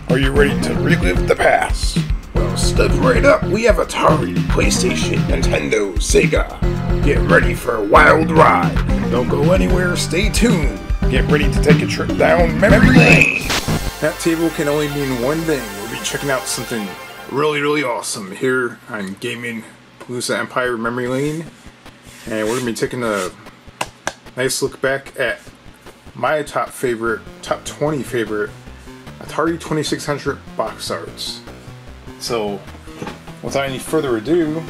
Are you ready to relive the past? Well, step right up. We have Atari, PlayStation, Nintendo, Sega. Get ready for a wild ride. Don't go anywhere, stay tuned. Get ready to take a trip down memory lane. That table can only mean one thing. We'll be checking out something really awesome here on Gaming Palooza Empire Memory Lane. And we're going to be taking a nice look back at my top 20 favorite Atari 2600 box arts. So, without any further ado,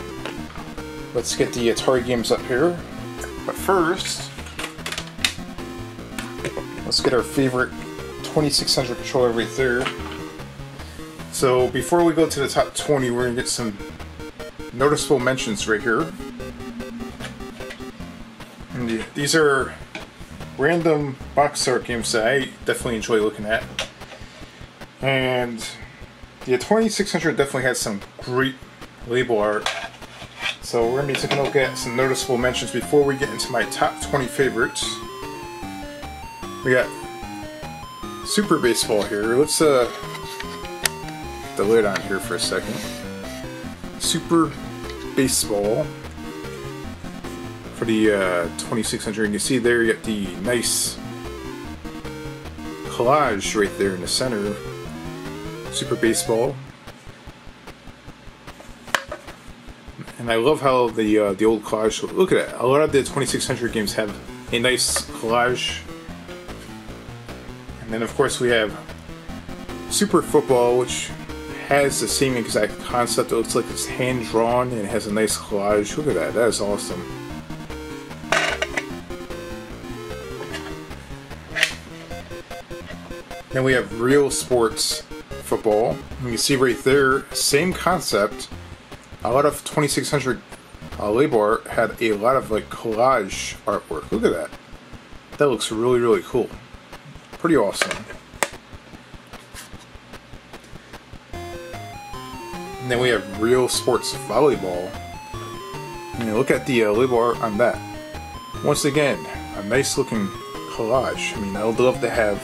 let's get the Atari games up here. But first, let's get our favorite 2600 controller right there. So, before we go to the top 20, we're going to get some noticeable mentions right here. And these are random box art games that I definitely enjoy looking at. And the 2600 definitely has some great label art. So we're going to be taking a look at some noticeable mentions before we get into my top 20 favorites. We got Super Baseball here. Let's get the lid on here for a second. Super Baseball for the 2600. You can see there you got the nice collage right there in the center. Super Baseball. And I love how the old collage, look at that. A lot of the 2600 games have a nice collage. And then of course we have Super Football, which has the same exact concept. It looks like it's hand drawn and it has a nice collage. Look at that, that is awesome. Then we have Real Sports Football. You can see right there, same concept. A lot of 2600 label art had a lot of like collage artwork. Look at that. That looks really cool. Pretty awesome. And then we have Real Sports Volleyball. And look at the label art on that. Once again, a nice looking collage. I mean, I would love to have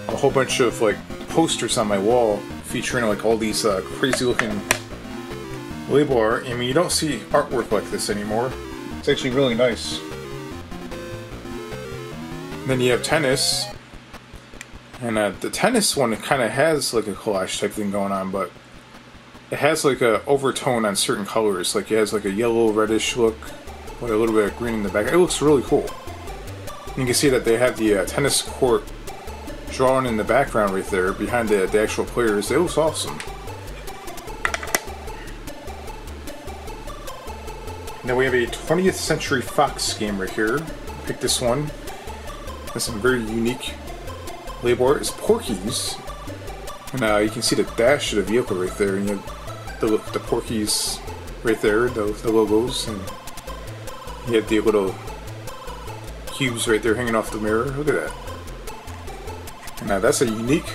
a whole bunch of like posters on my wall featuring like all these crazy looking label art. I mean, you don't see artwork like this anymore. It's actually really nice. And then you have tennis, and the tennis one kind of has like a collage type thing going on, but it has like a overtone on certain colors. Like it has like a yellow reddish look with a little bit of green in the back. It looks really cool. You can see that they have the tennis court drawn in the background right there behind the actual players. It looks awesome. Now we have a 20th Century Fox game right here. Pick this one. Has some very unique label art. It's Porky's, and you can see the dash of the vehicle right there, and you have the Porky's right there, the logos, and you have the little cubes right there hanging off the mirror. Look at that. Now that's a unique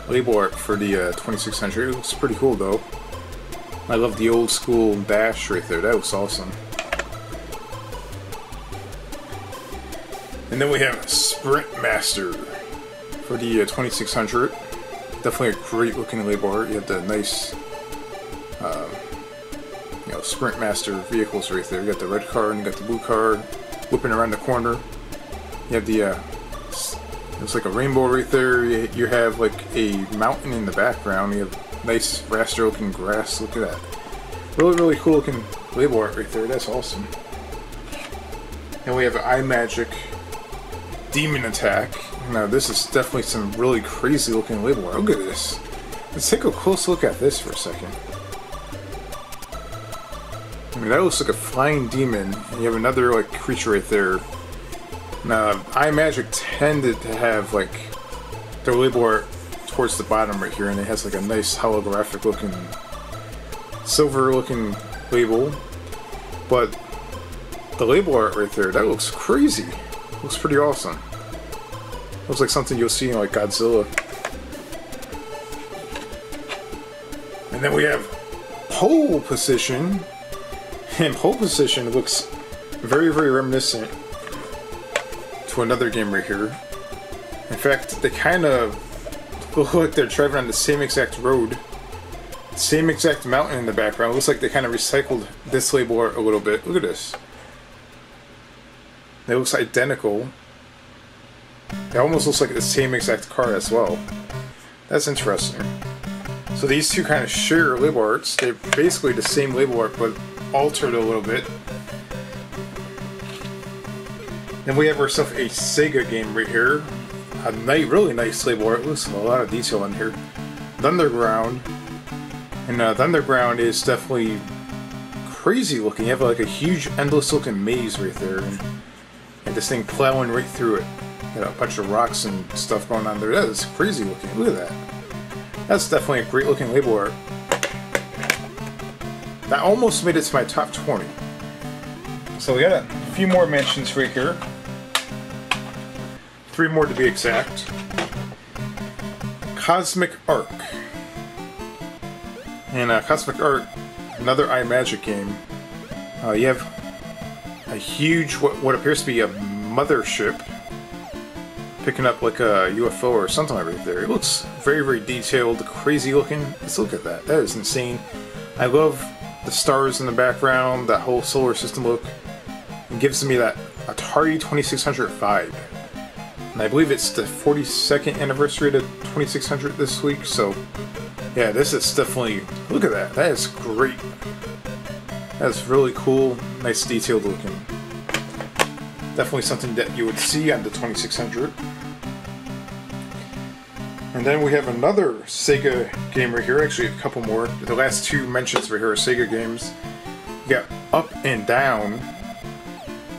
label art for the 2600. It looks pretty cool though. I love the old school dash right there. That looks awesome. And then we have Sprint Master for the 2600. Definitely a great looking label art. You have the nice, Sprint Master vehicles right there. You got the red car and you got the blue car whipping around the corner. You have the it's like a rainbow right there. You have like a mountain in the background. You have nice raster looking grass. Look at that. Really cool looking label art right there. That's awesome. And we have iMagic Demon Attack. Now this is definitely some really crazy looking label art. Look at this. Let's take a close look at this for a second. I mean, that looks like a flying demon. And you have another like creature right there. Now, iMagic tended to have like their label art towards the bottom right here, and it has like a nice holographic looking, silver looking label. But the label art right there, that looks crazy. Looks pretty awesome. Looks like something you'll see in like Godzilla. And then we have Pole Position, and Pole Position looks very reminiscent to another game right here. In fact, they kind of look like they're driving on the same exact road. Same exact mountain in the background. It looks like they kind of recycled this label art a little bit. Look at this. It looks identical. It almost looks like the same exact car as well. That's interesting. So these two kind of share label arts. They're basically the same label art, but altered a little bit. Then we have ourselves a Sega game right here. A really nice label art. Looks a lot of detail in here. Thunderground. And Thunderground is definitely crazy looking. You have like a huge, endless looking maze right there. And this thing plowing right through it. Got a bunch of rocks and stuff going on there. That is crazy looking. Look at that. That's definitely a great looking label art. That almost made it to my top 20. So we got a few more mentions right here. 3 more to be exact. Cosmic Arc. And Cosmic Arc, another iMagic game. You have a huge, what appears to be a mothership, picking up like a UFO or something right there. It looks very, very detailed, crazy looking. Let's look at that. That is insane. I love the stars in the background, that whole solar system look. It gives me that Atari 2600 vibe. And I believe it's the 42nd anniversary of the 2600 this week, so yeah, this is definitely, look at that. That is great. That's really cool, nice detailed looking. Definitely something that you would see on the 2600. And then we have another Sega game right here, actually a couple more. The last 2 mentions right here are Sega games. You got Up and Down,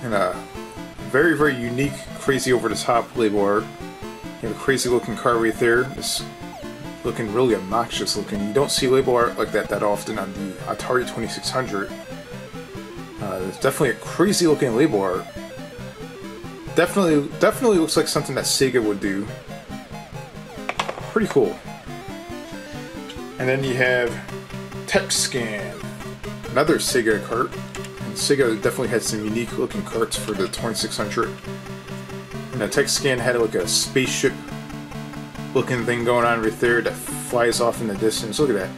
and a very, very unique, crazy over-the-top label art. You have a crazy looking car right there. It's looking really obnoxious looking. You don't see label art like that often on the Atari 2600. It's definitely a crazy looking label art. Definitely looks like something that Sega would do. Pretty cool. And then you have Tech Scan, another Sega cart. And Sega definitely had some unique looking carts for the 2600. And the Tech Scan had like a spaceship looking thing going on right there that flies off in the distance. Look at that.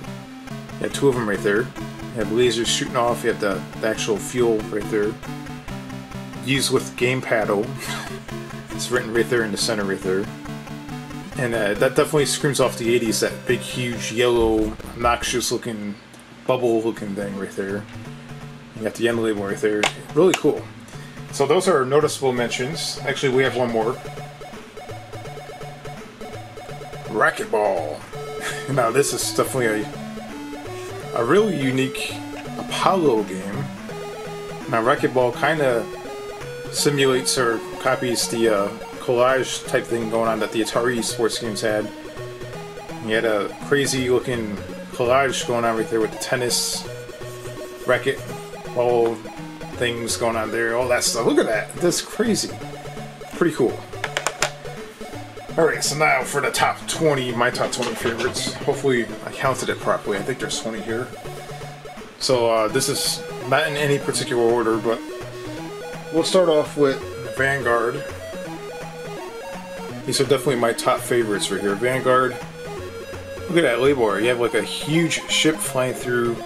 You have 2 of them right there. You have lasers shooting off. You have the actual fuel right there. Used with game paddle. It's written right there in the center right there. And that definitely screams off the 80s, that big huge yellow obnoxious looking bubble looking thing right there. You got the end label right there. Really cool. So those are noticeable mentions. Actually, we have one more. Racquetball. Now this is definitely a really unique Apollo game. Now Racquetball kind of simulates or copies the collage type thing going on that the Atari sports games had. You had a crazy looking collage going on right there with the tennis racket ball things going on there, all that stuff. Look at that. That's crazy. Pretty cool. Alright, so now for the top 20, my top 20 favorites. Hopefully I counted it properly. I think there's 20 here. So this is not in any particular order, but we'll start off with Vanguard. These are definitely my top favorites right here. Vanguard. Look at that label art. You have like a huge ship flying through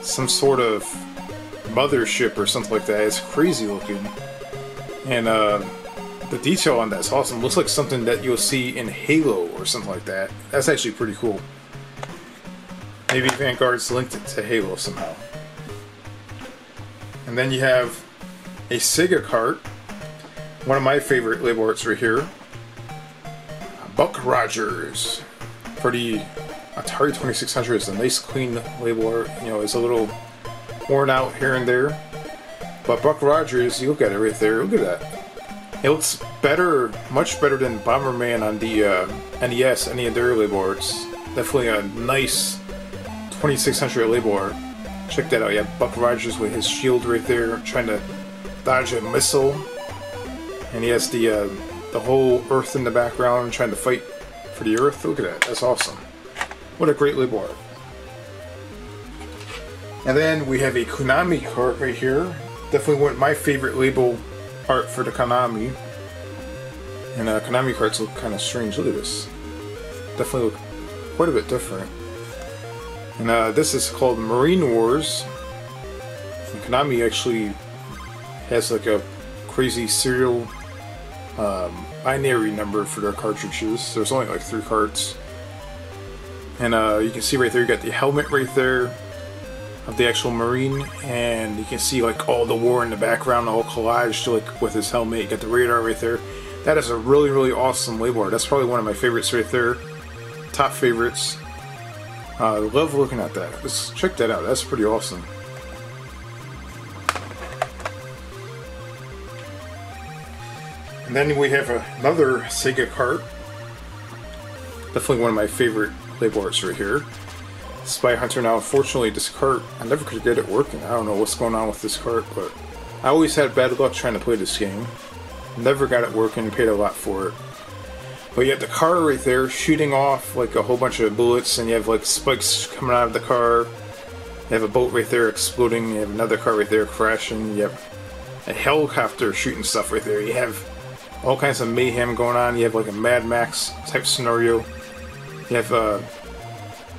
some sort of mothership or something like that. It's crazy looking. And the detail on that's awesome. Looks like something that you'll see in Halo or something like that. That's actually pretty cool. Maybe Vanguard's linked it to Halo somehow. And then you have a Sega cart. One of my favorite label arts right here. Buck Rogers. For the Atari 2600, it's a nice clean label art. You know, it's a little worn out here and there. But Buck Rogers, you look at it right there. Look at that. It looks better, much better than Bomberman on the NES, any of their label arts. Definitely a nice 2600 label art. Check that out. You have Buck Rogers with his shield right there, trying to dodge a missile. And he has the whole Earth in the background, trying to fight for the Earth. Look at that. That's awesome. What a great label art. And then we have a Konami cart right here. Definitely one of my favorite label art for the Konami. And Konami carts look kind of strange. Look at this. definitely look quite a bit different. And this is called Marine Wars. And Konami actually has like a crazy serial binary number for their cartridges. There's only like 3 carts. And you can see right there, you got the helmet right there of the actual Marine, and you can see like all the war in the background, all collaged like with his helmet. You got the radar right there. That is a really, really awesome label art. That's probably one of my favorites right there. Top favorites. I love looking at that. Let's check that out. That's pretty awesome. And then we have another Sega cart. Definitely one of my favorite label arts right here. Spy Hunter. Now, unfortunately, this cart, I never could get it working. I don't know what's going on with this cart, but I always had bad luck trying to play this game. Never got it working, paid a lot for it. But you have the car right there shooting off like a whole bunch of bullets, and you have like spikes coming out of the car. You have a boat right there exploding. You have another car right there crashing. You have a helicopter shooting stuff right there. You have all kinds of mayhem going on. You have like a Mad Max type scenario. You have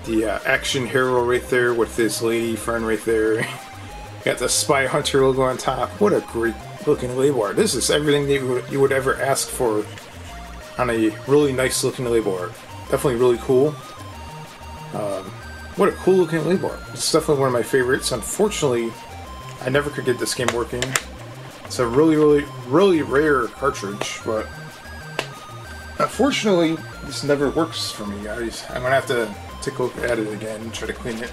the action hero right there with this lady friend right there. You got the Spy Hunter logo on top. What a great looking label art. This is everything that you would ever ask for on a really nice looking label art. Definitely really cool. What a cool looking label art. It's definitely one of my favorites. Unfortunately, I never could get this game working. It's a really, really, really rare cartridge, but unfortunately, this never works for me, guys. I'm gonna have to take a look at it again and try to clean it.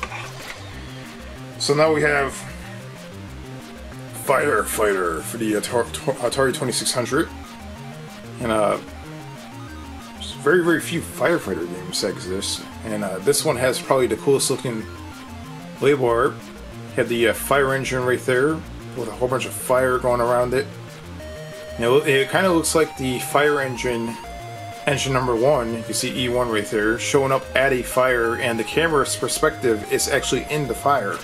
So now we have Firefighter for the Atari 2600, and there's very, very few Firefighter games that exist, and this one has probably the coolest looking label art. You have the fire engine right there with a whole bunch of fire going around it. You know, it kind of looks like the fire engine number 1. You can see E1 right there showing up at a fire, and the camera's perspective is actually in the fire.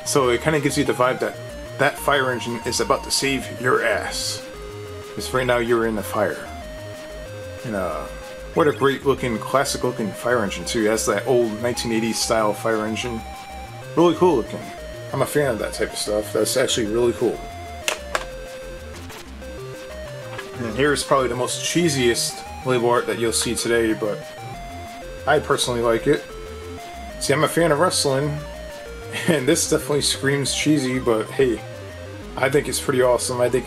So it kind of gives you the vibe that that fire engine is about to save your ass, because right now you're in the fire. And what a great looking, classic looking fire engine too. It has that old 1980s style fire engine. Really cool looking. I'm a fan of that type of stuff. That's actually really cool. And here's probably the most cheesiest label art that you'll see today, but I personally like it. See, I'm a fan of wrestling, and this definitely screams cheesy, but hey, I think it's pretty awesome. I think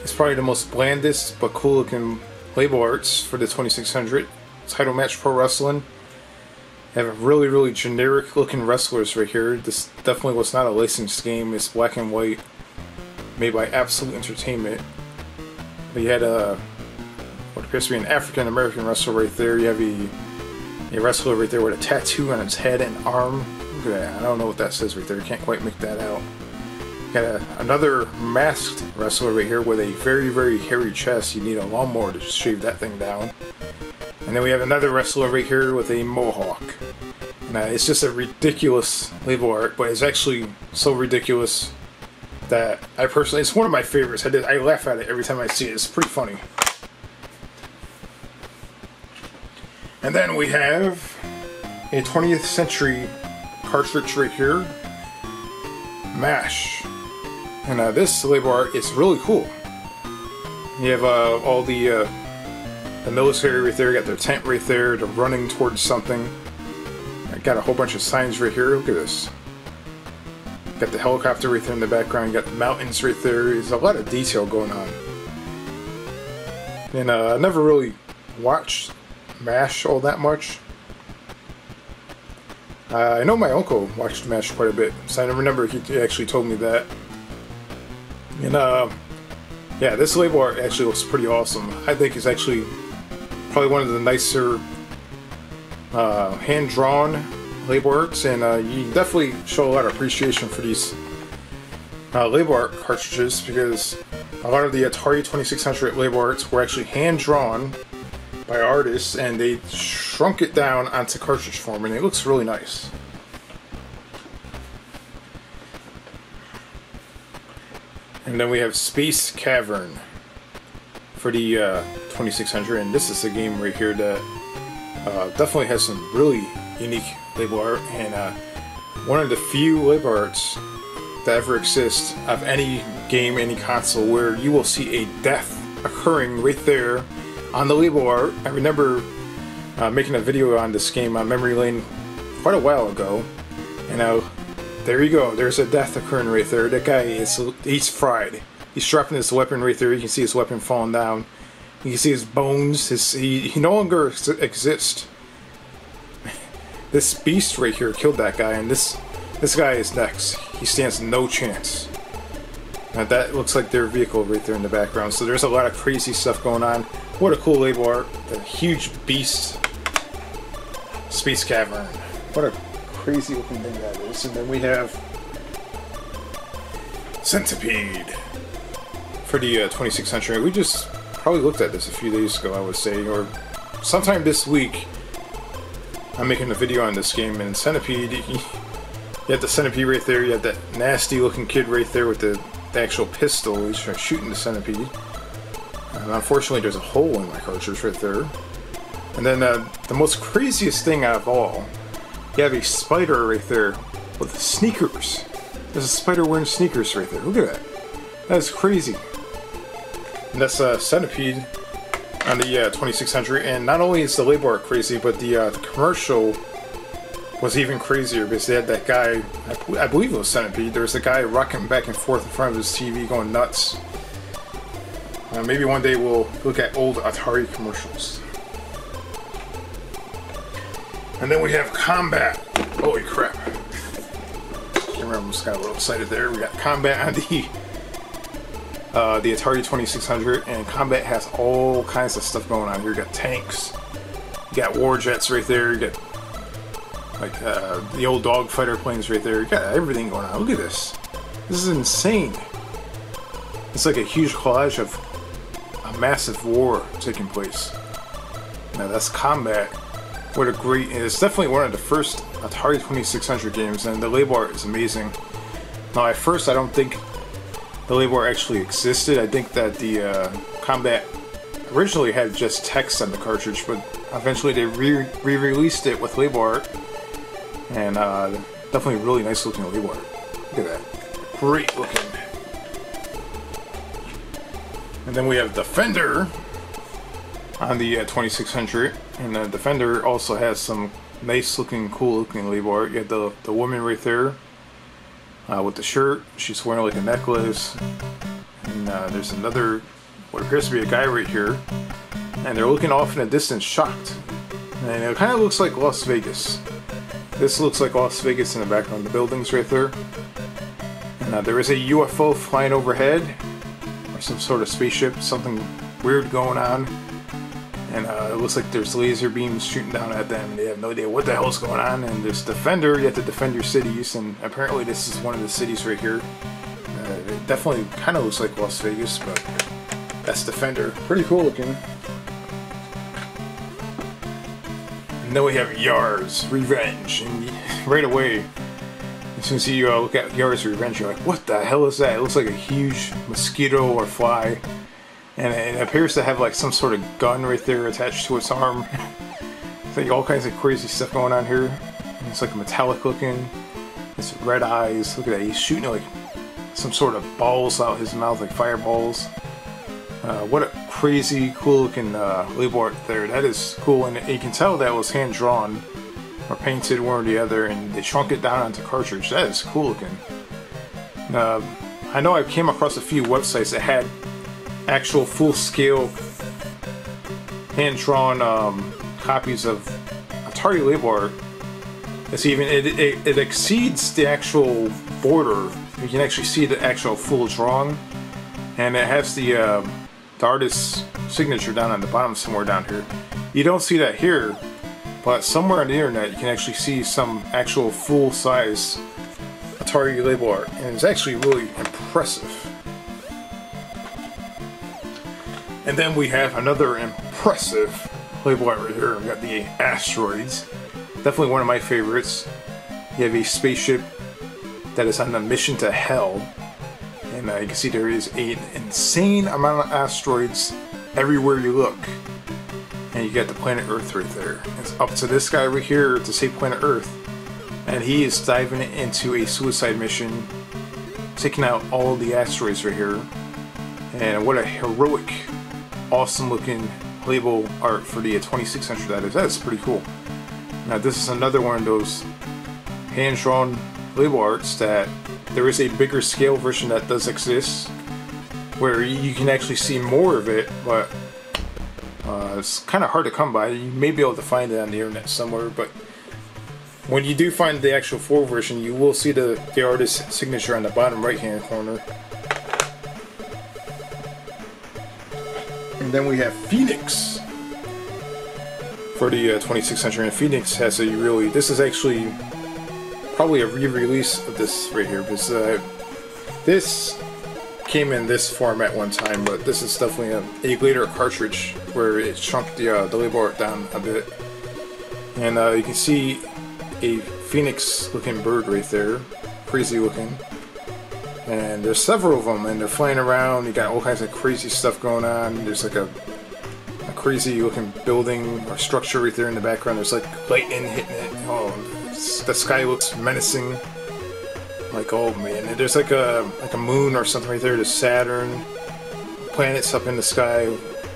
it's probably the most blandest but cool looking label arts for the 2600. Title Match Pro Wrestling. They have really, really generic looking wrestlers right here. This definitely was not a licensed game. It's black and white, made by Absolute Entertainment. But you had what appears to be an African American wrestler right there. You have a wrestler right there with a tattoo on his head and arm. Look at that. I don't know what that says right there. Can't quite make that out. Got another masked wrestler right here with a very, very hairy chest. You need a lawnmower to shave that thing down. And then we have another wrestler right here with a mohawk. And it's just a ridiculous label art, but it's actually so ridiculous that I personally, it's one of my favorites. I laugh at it every time I see it. It's pretty funny. And then we have a 20th century cartridge right here, MASH. And this label art is really cool. You have all the military right there. You got their tent right there. They're running towards something. I got a whole bunch of signs right here. Look at this. Got the helicopter right there in the background. You got the mountains right there. There's a lot of detail going on. And I never really watched MASH all that much. I know my uncle watched MASH quite a bit, so I remember he actually told me that. And yeah, this label art actually looks pretty awesome. I think it's actually probably one of the nicer hand-drawn label arts, and you definitely show a lot of appreciation for these label art cartridges, because a lot of the Atari 2600 label arts were actually hand-drawn by artists, and they shrunk it down onto cartridge form, and it looks really nice. And then we have Space Cavern for the 2600, and this is a game right here that Definitely has some really unique label art, and one of the few label arts that ever exist of any game, any console, where you will see a death occurring right there on the label art. I remember making a video on this game on Memory Lane quite a while ago, and there you go, there's a death occurring right there. That guy he's fried. He's dropping his weapon right there. You can see his weapon falling down. You can see his bones. He no longer exists. This beast right here killed that guy, and this guy is next. He stands no chance. Now that looks like their vehicle right there in the background. So there's a lot of crazy stuff going on. What a cool label art. The huge beast. Space Cavern. What a crazy looking thing that is. And then we have Centipede for the 2600. We just probably looked at this a few days ago, I would say, or sometime this week. I'm making a video on this game, and Centipede, you have the Centipede right there, you have that nasty looking kid right there with the actual pistol. He's shooting the Centipede. And unfortunately there's a hole in my cartridge right there. And then the most craziest thing out of all, you have a spider right there with sneakers. There's a spider wearing sneakers right there. Look at that. That is crazy. And that's Centipede on the 2600. And not only is the label art crazy, but the commercial was even crazier, because they had that guy, I believe it was Centipede, there was a guy rocking back and forth in front of his TV going nuts. Maybe one day we'll look at old Atari commercials. And then we have Combat. Holy crap. Camera almost got a little excited there. We got Combat on the Atari 2600, and Combat has all kinds of stuff going on here. You got tanks, you got war jets right there, you got like the old dogfighter planes right there. You got everything going on. Look at this. This is insane. It's like a huge collage of a massive war taking place. Now that's Combat. What a great, and it's definitely one of the first Atari 2600 games, and the label art is amazing. Now at first I don't think the label art actually existed. I think that the Combat originally had just text on the cartridge, but eventually they re-released it with label art, and definitely really nice looking label art. Look at that. Great looking. And then we have Defender on the 2600, and the Defender also has some nice looking, cool looking label art. You have the woman right there with the shirt. She's wearing like a necklace, and there's another, what appears to be a guy right here, and they're looking off in the distance, shocked. And it kind of looks like Las Vegas. This looks like Las Vegas in the background, the buildings right there. And there is a UFO flying overhead, or some sort of spaceship, something weird going on. And it looks like there's laser beams shooting down at them, and they have no idea what the hell's going on. And there's Defender, you have to defend your cities, and apparently this is one of the cities right here. It definitely kind of looks like Las Vegas, but that's Defender. Pretty cool looking. And then we have Yars Revenge, and right away, as soon as you look at Yars Revenge, you're like, what the hell is that? It looks like a huge mosquito or fly. And it appears to have like some sort of gun right there attached to its arm. It's like all kinds of crazy stuff going on here. And it's like metallic looking. It's red eyes. Look at that. He's shooting like some sort of balls out his mouth, like fireballs. What a crazy, cool looking label art there. That is cool. And you can tell that was hand drawn or painted one or the other, and they shrunk it down onto cartridge. That is cool looking. I know I came across a few websites that had actual full-scale hand-drawn copies of Atari label art. It's even it exceeds the actual border. You can actually see the actual full drawing, and it has the artist's signature down on the bottom somewhere down here. You don't see that here, but somewhere on the internet you can actually see some actual full-size Atari label art, and it's actually really impressive. And then we have another impressive label art right here. We got the Asteroids. Definitely one of my favorites. You have a spaceship that is on a mission to hell. And you can see there is an insane amount of asteroids everywhere you look. And you got the planet Earth right there. It's up to this guy right here to save planet Earth. And he is diving into a suicide mission, taking out all the asteroids right here. And what a heroic, awesome looking label art for the 2600 that is. That's pretty cool. Now this is another one of those hand-drawn label arts that there is a bigger scale version that does exist, where you can actually see more of it, but it's kind of hard to come by. You may be able to find it on the internet somewhere, but when you do find the actual full version, you will see the artist's signature on the bottom right-hand corner. And then we have Phoenix for the 2600, and Phoenix has a really, this is actually probably a re-release of this right here, because this came in this format one time, but this is definitely a later cartridge where it shrunk the label art down a bit. And you can see a phoenix looking bird right there, crazy looking. And there's several of them, and they're flying around. You got all kinds of crazy stuff going on. There's like a crazy looking building or structure right there in the background. There's like lightning hitting it. Oh, the sky looks menacing. Like, oh man, and there's like a moon or something right there. There's Saturn, planets up in the sky.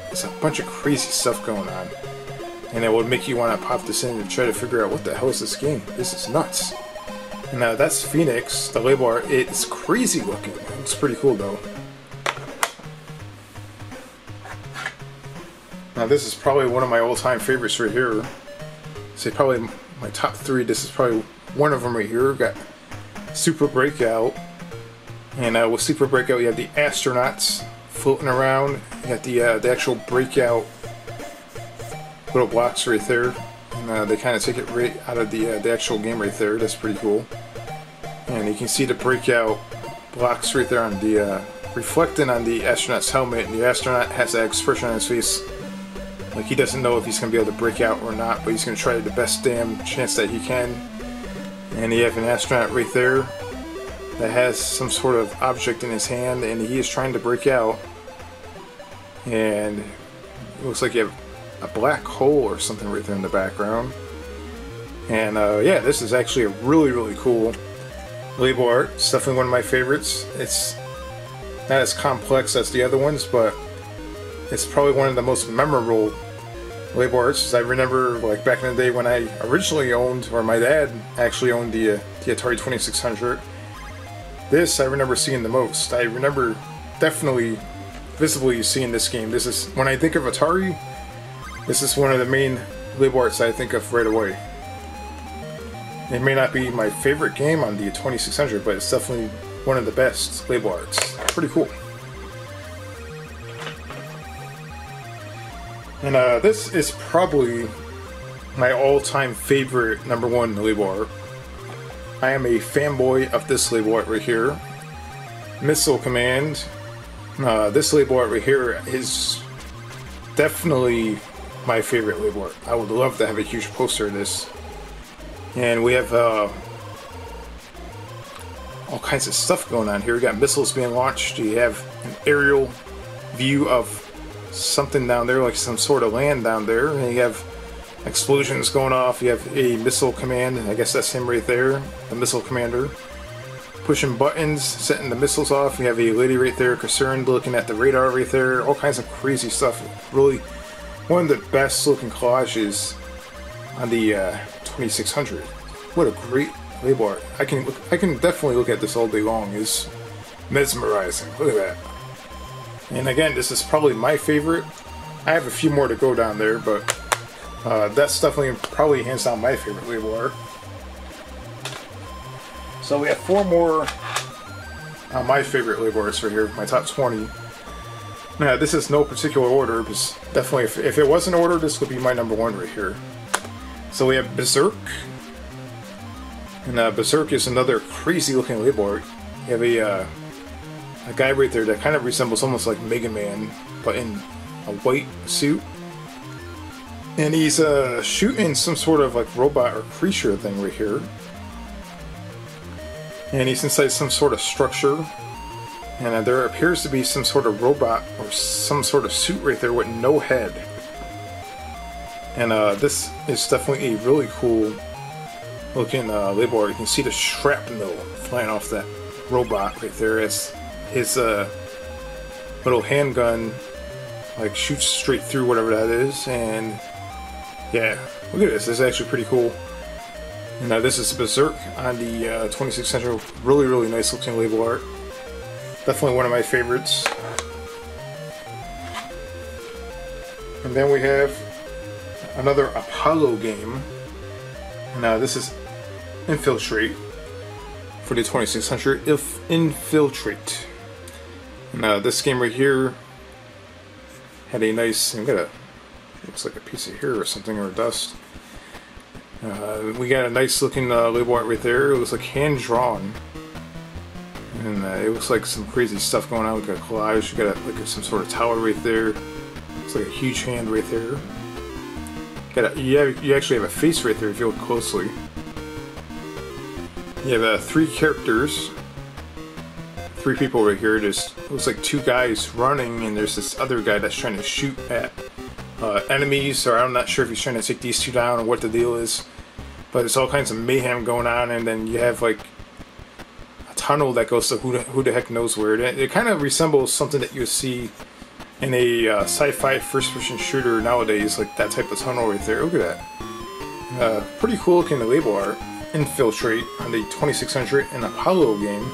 There's a bunch of crazy stuff going on, and it would make you want to pop this in and try to figure out what the hell is this game. This is nuts. And that's Phoenix, the label art. It's crazy looking. It looks pretty cool though. Now this is probably one of my all-time favorites right here. Say probably my top 3. This is probably one of them right here. We've got Super Breakout, and with Super Breakout you have the astronauts floating around. You got the actual Breakout little blocks right there, and they kind of take it right out of the actual game right there. That's pretty cool. And you can see the Breakout blocks right there on the reflecting on the astronaut's helmet, and the astronaut has that expression on his face like he doesn't know if he's going to be able to break out or not, but he's going to try the best damn chance that he can. And you have an astronaut right there that has some sort of object in his hand, and he is trying to break out. And it looks like you have a black hole or something right there in the background. And yeah, this is actually a really, really cool label art. It's definitely one of my favorites. It's not as complex as the other ones, but it's probably one of the most memorable label arts. I remember, like, back in the day when I originally owned, or my dad actually owned the Atari 2600. This I remember seeing the most. I remember definitely visibly seeing this game. This is, when I think of Atari, this is one of the main label arts I think of right away. It may not be my favorite game on the 2600, but it's definitely one of the best label arts. Pretty cool. And this is probably my all-time favorite #1 label art. I am a fanboy of this label art right here. Missile Command. This label art right here is definitely my favorite label art. I would love to have a huge poster of this. And we have all kinds of stuff going on here. We got missiles being launched. You have an aerial view of something down there, like some sort of land down there. And you have explosions going off. You have a missile command. I guess that's him right there, the missile commander. Pushing buttons, setting the missiles off. You have a lady right there concerned looking at the radar right there. All kinds of crazy stuff. Really one of the best looking collages on the 2600. What a great label art. I can definitely look at this all day long. It's mesmerizing. Look at that. And again, this is probably my favorite. I have a few more to go down there, but that's definitely probably hands down my favorite label art. So we have 4 more my favorite label arts right here, my top 20. Now this is no particular order, because definitely if it was in order, this would be my #1 right here. So we have Bezerk. And Bezerk is another crazy looking label art. You have a guy right there that kind of resembles almost like Mega Man, but in a white suit. And he's shooting some sort of like robot or creature thing right here. And he's inside some sort of structure. And there appears to be some sort of robot or some sort of suit right there with no head. And this is definitely a really cool looking label art. You can see the shrapnel flying off that robot right there as his little handgun like shoots straight through whatever that is. And yeah, look at this. This is actually pretty cool. And this is Bezerk on the 26th Century. Really, really nice looking label art. Definitely one of my favorites. And then we have another Apollo game. And this is Infiltrate for the 26th Century. Infiltrate. And this game right here had a nice, looks like a piece of hair or something, or dust. We got a nice looking label art right there. It looks like hand drawn, and it looks like some crazy stuff going on with a collage. You got like some sort of tower right there. It's like a huge hand right there. You actually have a face right there if you look closely. You have 3 characters, 3 people right here. Just looks like 2 guys running, and there's this other guy that's trying to shoot at enemies, or I'm not sure if he's trying to take these 2 down or what the deal is, but it's all kinds of mayhem going on. And then you have like a tunnel that goes to who the heck knows where. It kind of resembles something that you see in a sci-fi first-person shooter nowadays, like that type of tunnel right there. Look at that. Pretty cool looking label art. Infiltrate on the 26th Century, an Apollo game.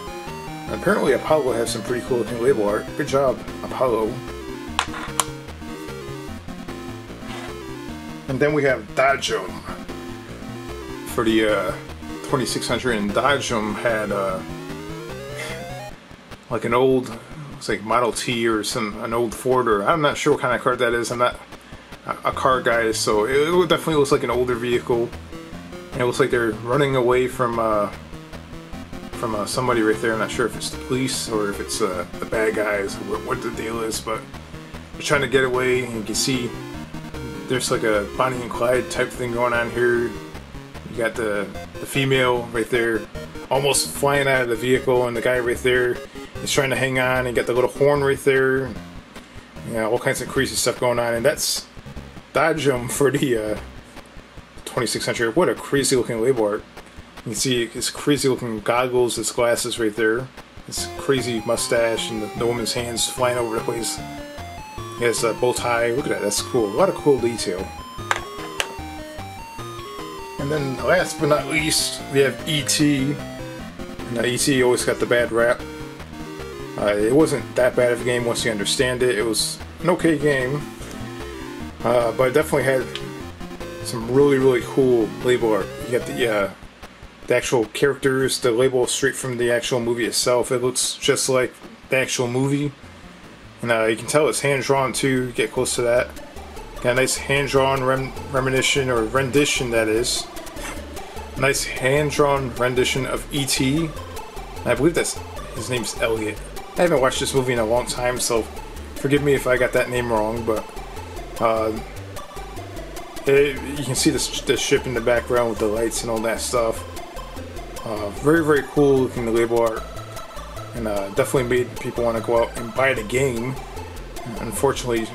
And apparently Apollo has some pretty cool looking label art. Good job, Apollo. And then we have Dodgeum for the 26th Century, and Dodgeum had like an old, looks like Model T or an old Ford, or I'm not sure what kind of car that is. I'm not a car guy, so it definitely looks like an older vehicle. And it looks like they're running away from somebody right there. I'm not sure if it's the police or if it's the bad guys, what the deal is, but they're trying to get away. And you can see there's like a Bonnie and Clyde type thing going on here. You got the female right there almost flying out of the vehicle, and the guy right there is trying to hang on, and you got the little horn right there. Yeah, all kinds of crazy stuff going on. And that's Dodgeum for the 26th Century. What a crazy looking label art. You can see his crazy looking goggles, his glasses right there, his crazy mustache, and the woman's hands flying over the place. He has a bow tie. Look at that, that's cool. A lot of cool detail. And then last but not least, we have E.T. Now, E.T. always got the bad rap. It wasn't that bad of a game once you understand it. It was an okay game, but it definitely had some really, really cool label art. You got the actual characters, the label straight from the actual movie itself. It looks just like the actual movie. And you can tell it's hand-drawn too. Get close to that. Got a nice hand-drawn rendition, that is. Nice hand-drawn rendition of E.T. I believe his name's Elliot. I haven't watched this movie in a long time, so forgive me if I got that name wrong, but you can see the ship in the background with the lights and all that stuff. Very, very cool looking label art, and definitely made people want to go out and buy the game. Unfortunately,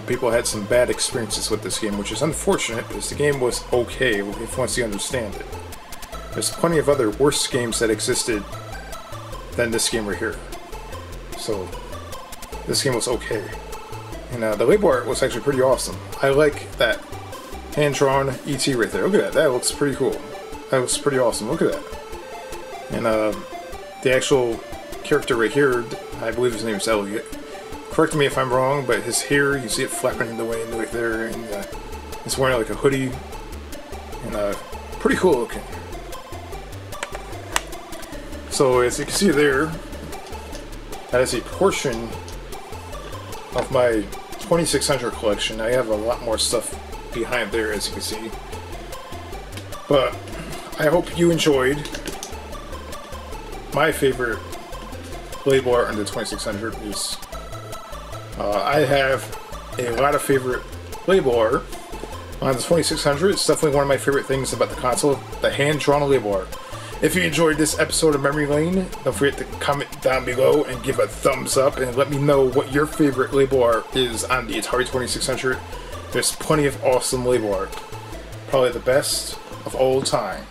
people had some bad experiences with this game, which is unfortunate because the game was okay if once you understand it. There's plenty of other worse games that existed than this game right here. So this game was okay. And the label art was actually pretty awesome. I like that hand-drawn E.T. right there. Look at that. That looks pretty cool. That was pretty awesome. Look at that. And the actual character right here, I believe his name is Elliot. Correct me if I'm wrong, but his hair, you see it flapping in the wind right there, and he's wearing like a hoodie. And pretty cool looking. So as you can see there, that is a portion of my 2600 collection. I have a lot more stuff behind there, as you can see. But I hope you enjoyed my favorite label art on the 2600 piece. I have a lot of favorite label art on the 2600. It's definitely one of my favorite things about the console, the hand-drawn label art. If you enjoyed this episode of Memory Lane, don't forget to comment down below and give a thumbs up and let me know what your favorite label art is on the Atari 2600. There's plenty of awesome label art. Probably the best of all time.